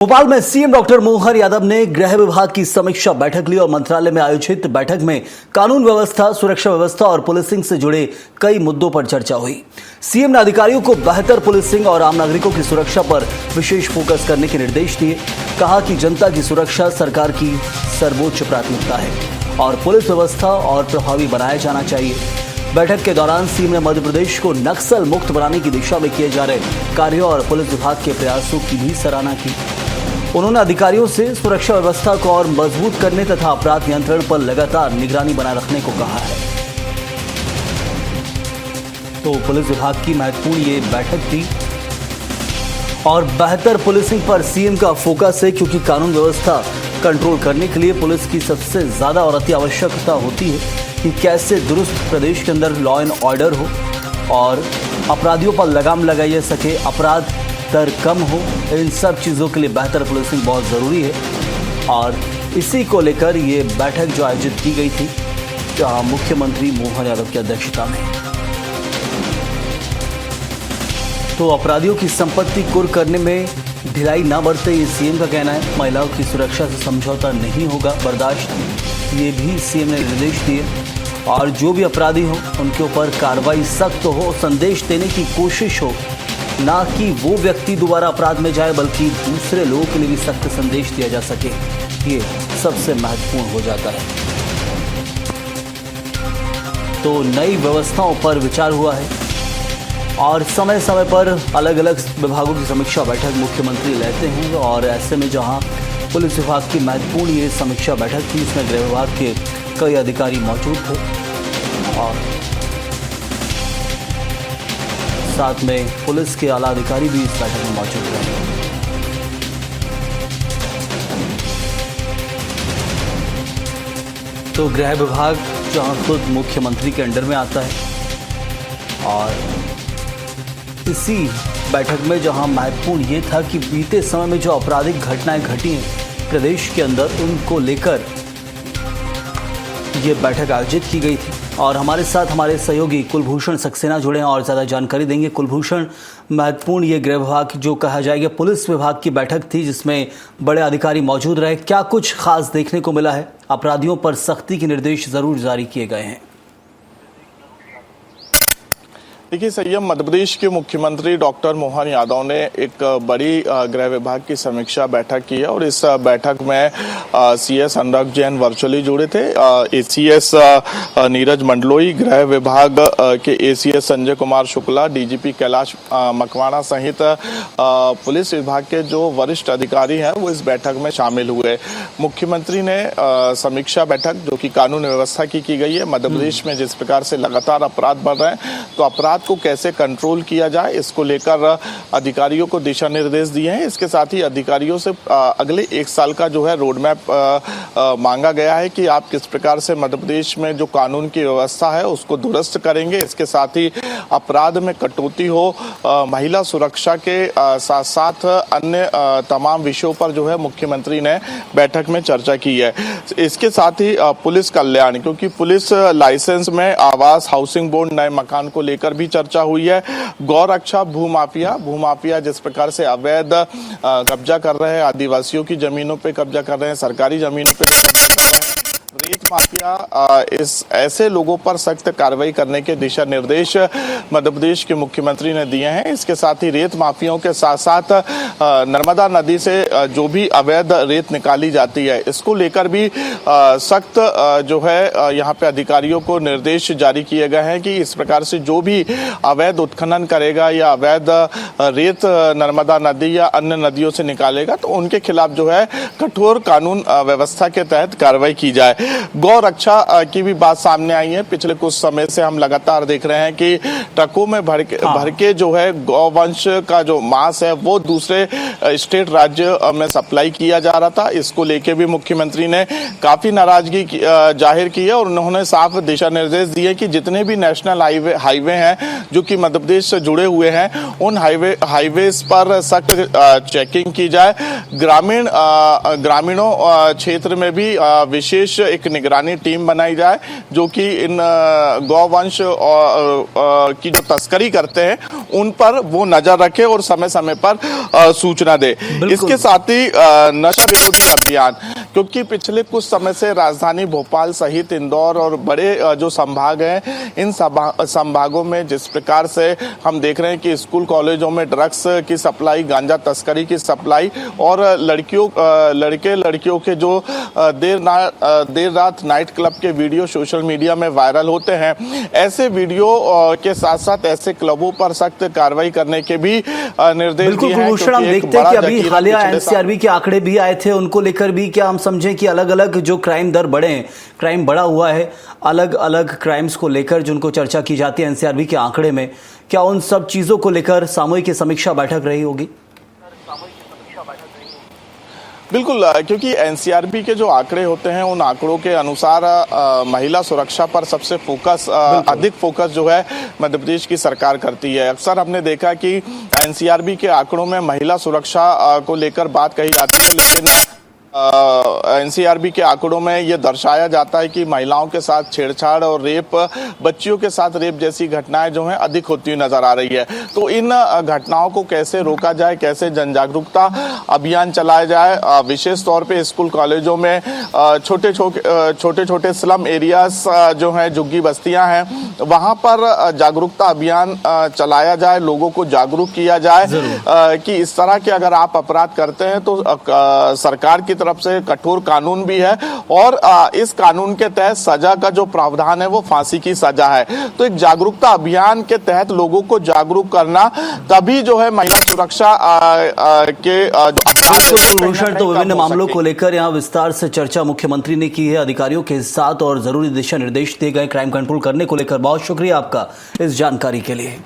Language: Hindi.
भोपाल में सीएम डॉक्टर मोहन यादव ने गृह विभाग की समीक्षा बैठक ली और मंत्रालय में आयोजित बैठक में कानून व्यवस्था, सुरक्षा व्यवस्था और पुलिसिंग से जुड़े कई मुद्दों पर चर्चा हुई। सीएम ने अधिकारियों को बेहतर पुलिसिंग और आम नागरिकों की सुरक्षा पर विशेष फोकस करने के निर्देश दिए। कहा कि जनता की सुरक्षा सरकार की सर्वोच्च प्राथमिकता है और पुलिस व्यवस्था और प्रभावी बनाया जाना चाहिए। बैठक के दौरान सीएम ने मध्य प्रदेश को नक्सल मुक्त बनाने की दिशा में किए जा रहे कार्यों और पुलिस विभाग के प्रयासों की भी सराहना की। उन्होंने अधिकारियों से सुरक्षा व्यवस्था को और मजबूत करने तथा अपराध नियंत्रण पर लगातार निगरानी बनाए रखने को कहा है। तो पुलिस विभाग की महत्वपूर्ण ये बैठक थी और बेहतर पुलिसिंग पर सीएम का फोकस है, क्योंकि कानून व्यवस्था कंट्रोल करने के लिए पुलिस की सबसे ज्यादा और अति आवश्यकता होती है कि कैसे दुरुस्त प्रदेश के अंदर लॉ एंड ऑर्डर हो और अपराधियों पर लगाम लगाई जा सके, अपराध दर कम हो। इन सब चीज़ों के लिए बेहतर पुलिसिंग बहुत ज़रूरी है और इसी को लेकर ये बैठक जो आयोजित की गई थी, जहां मुख्यमंत्री मोहन यादव की अध्यक्षता में। तो अपराधियों की संपत्ति कुर्क करने में ढिलाई न बरते, ये सीएम का कहना है। महिलाओं की सुरक्षा से समझौता नहीं होगा बर्दाश्त, ये भी सीएम ने निर्देश दिए और जो भी अपराधी हो उनके ऊपर कार्रवाई सख्त हो, संदेश देने की कोशिश हो, ना कि वो व्यक्ति दोबारा अपराध में जाए, बल्कि दूसरे लोगों के लिए भी सख्त संदेश दिया जा सके। ये सबसे महत्वपूर्ण हो जाता है। तो नई व्यवस्थाओं पर विचार हुआ है और समय समय पर अलग अलग विभागों की समीक्षा बैठक मुख्यमंत्री लेते हैं और ऐसे में जहां पुलिस विभाग की महत्वपूर्ण ये समीक्षा बैठक थी, इसमें गृह विभाग के कई अधिकारी मौजूद थे और साथ में पुलिस के आला अधिकारी भी इस बैठक में मौजूद रहे। तो गृह विभाग जहां खुद मुख्यमंत्री के अंडर में आता है और इसी बैठक में जहां महत्वपूर्ण ये था कि बीते समय में जो आपराधिक घटनाएं घटी हैं प्रदेश के अंदर, उनको लेकर ये बैठक आयोजित की गई थी। और हमारे साथ हमारे सहयोगी कुलभूषण सक्सेना जुड़े हैं और ज़्यादा जानकारी देंगे। कुलभूषण, महत्वपूर्ण ये गृह विभाग जो कहा जाएगा पुलिस विभाग की बैठक थी जिसमें बड़े अधिकारी मौजूद रहे, क्या कुछ खास देखने को मिला है? अपराधियों पर सख्ती के निर्देश जरूर जारी किए गए हैं। देखिए संयम, मध्य प्रदेश के मुख्यमंत्री डॉक्टर मोहन यादव ने एक बड़ी गृह विभाग की समीक्षा बैठक की है और इस बैठक में सीएस अनुराग जैन वर्चुअली जुड़े थे। एसीएस नीरज मंडलोई, गृह विभाग के एसीएस संजय कुमार शुक्ला, डीजीपी कैलाश मकवाना सहित पुलिस विभाग के जो वरिष्ठ अधिकारी हैं वो इस बैठक में शामिल हुए। मुख्यमंत्री ने समीक्षा बैठक जो कि कानून व्यवस्था की गई है, मध्य प्रदेश में जिस प्रकार से लगातार अपराध बढ़ रहे हैं, तो अपराध को कैसे कंट्रोल किया जाए, इसको लेकर अधिकारियों को दिशा निर्देश दिए हैं। इसके साथ ही अधिकारियों से अगले 1 साल का जो है रोड मैप मांगा गया है कि आप किस प्रकार से मध्य प्रदेश में जो कानून की व्यवस्था है उसको दुरुस्त करेंगे। इसके साथ ही अपराध में कटौती हो, महिला सुरक्षा के साथ साथ अन्य तमाम विषयों पर जो है मुख्यमंत्री ने बैठक में चर्चा की है। इसके साथ ही पुलिस कल्याण, क्योंकि पुलिस लाइसेंस में आवास, हाउसिंग बोर्ड, नए मकान को लेकर भी चर्चा हुई है। गौ रक्षा, भूमाफिया जिस प्रकार से अवैध कब्जा कर रहे हैं, आदिवासियों की जमीनों पे कब्जा कर रहे हैं, सरकारी जमीनों पे कब्जा कर रहे हैं, रेत माफिया, इस ऐसे लोगों पर सख्त कार्रवाई करने के दिशा निर्देश मध्य प्रदेश के मुख्यमंत्री ने दिए हैं। इसके साथ ही रेत माफियाओं के साथ साथ नर्मदा नदी से जो भी अवैध रेत निकाली जाती है, इसको लेकर भी सख्त जो है यहाँ पे अधिकारियों को निर्देश जारी किए गए हैं कि इस प्रकार से जो भी अवैध उत्खनन करेगा या अवैध रेत नर्मदा नदी या अन्य नदियों से निकालेगा तो उनके खिलाफ जो है कठोर कानून व्यवस्था के तहत कार्रवाई की जाए। गौ रक्षा की भी बात सामने आई है। पिछले कुछ समय से हम लगातार देख रहे हैं कि ट्रकों में भर के जो है गौवंश का जो मांस है वो दूसरे स्टेट राज्य में सप्लाई किया जा रहा था। इसको लेके भी मुख्यमंत्री ने काफी नाराजगी जाहिर की है और उन्होंने साफ दिशा निर्देश दिए कि जितने भी नेशनल हाईवे हैं जो कि मध्य प्रदेश से जुड़े हुए हैं, उन हाईवेज पर सख्त चेकिंग की जाए। ग्रामीणों क्षेत्र में भी विशेष एक निगरानी निगरानी टीम बनाई जाए जो कि इन गौवंश की जो तस्करी करते हैं उन पर वो नजर रखे और समय समय पर सूचना दे। इसके साथ ही नशा विरोधी अभियान, क्योंकि पिछले कुछ समय से राजधानी भोपाल सहित इंदौर और बड़े जो संभाग हैं इन संभागों में जिस प्रकार से हम देख रहे हैं कि स्कूल कॉलेजों में ड्रग्स की सप्लाई, गांजा तस्करी की सप्लाई और लड़के लड़कियों के जो देर रात नाइट क्लब के वीडियो सोशल मीडिया में वायरल होते हैं, ऐसे वीडियो के साथ साथ ऐसे क्लबों पर सख्त कार्रवाई करने के भी निर्देश दिए हैं। बिल्कुल, हम देखते हैं कि अभी हालिया एनसीआरबी के आंकड़े भी आए थे, उनको लेकर भी क्या हम समझें कि अलग अलग जो क्राइम दर बढ़े, क्राइम बढ़ा हुआ है, अलग अलग क्राइम्स को लेकर जिनको चर्चा की जाती है एनसीआरबी के आंकड़े में, क्या उन सब चीजों को लेकर सामूहिक समीक्षा बैठक रही होगी? बिल्कुल, क्योंकि एनसीआरबी के जो आंकड़े होते हैं उन आंकड़ों के अनुसार महिला सुरक्षा पर सबसे अधिक फोकस जो है मध्य प्रदेश की सरकार करती है। अक्सर हमने देखा कि एनसीआरबी के आंकड़ों में महिला सुरक्षा को लेकर बात कही जाती है, लेकिन एनसीआरबी के आंकड़ों में यह दर्शाया जाता है कि महिलाओं के साथ छेड़छाड़ और रेप, बच्चियों के साथ रेप जैसी घटनाएं जो हैं अधिक होती हुई नजर आ रही है। तो इन घटनाओं को कैसे रोका जाए, कैसे जन जागरूकता अभियान चलाया जाए, विशेष तौर पे स्कूल कॉलेजों में छोटे छोटे स्लम एरियाज जो हैं, झुग्गी बस्तियां हैं, वहां पर जागरूकता अभियान चलाया जाए, लोगों को जागरूक किया जाए कि इस तरह के अगर आप अपराध करते हैं तो सरकार की तरफ से कठोर कानून भी है और इस कानून के तहत सजा का जो प्रावधान है वो फांसी की सजा है। तो एक जागरूकता अभियान के तहत लोगों को जागरूक करना, तभी जो है महिला सुरक्षा के भूषण, तो विभिन्न मामलों को लेकर यहाँ विस्तार से चर्चा मुख्यमंत्री ने की है अधिकारियों के साथ और जरूरी दिशा निर्देश दिए गए क्राइम कंट्रोल करने को लेकर। बहुत शुक्रिया आपका इस जानकारी के लिए।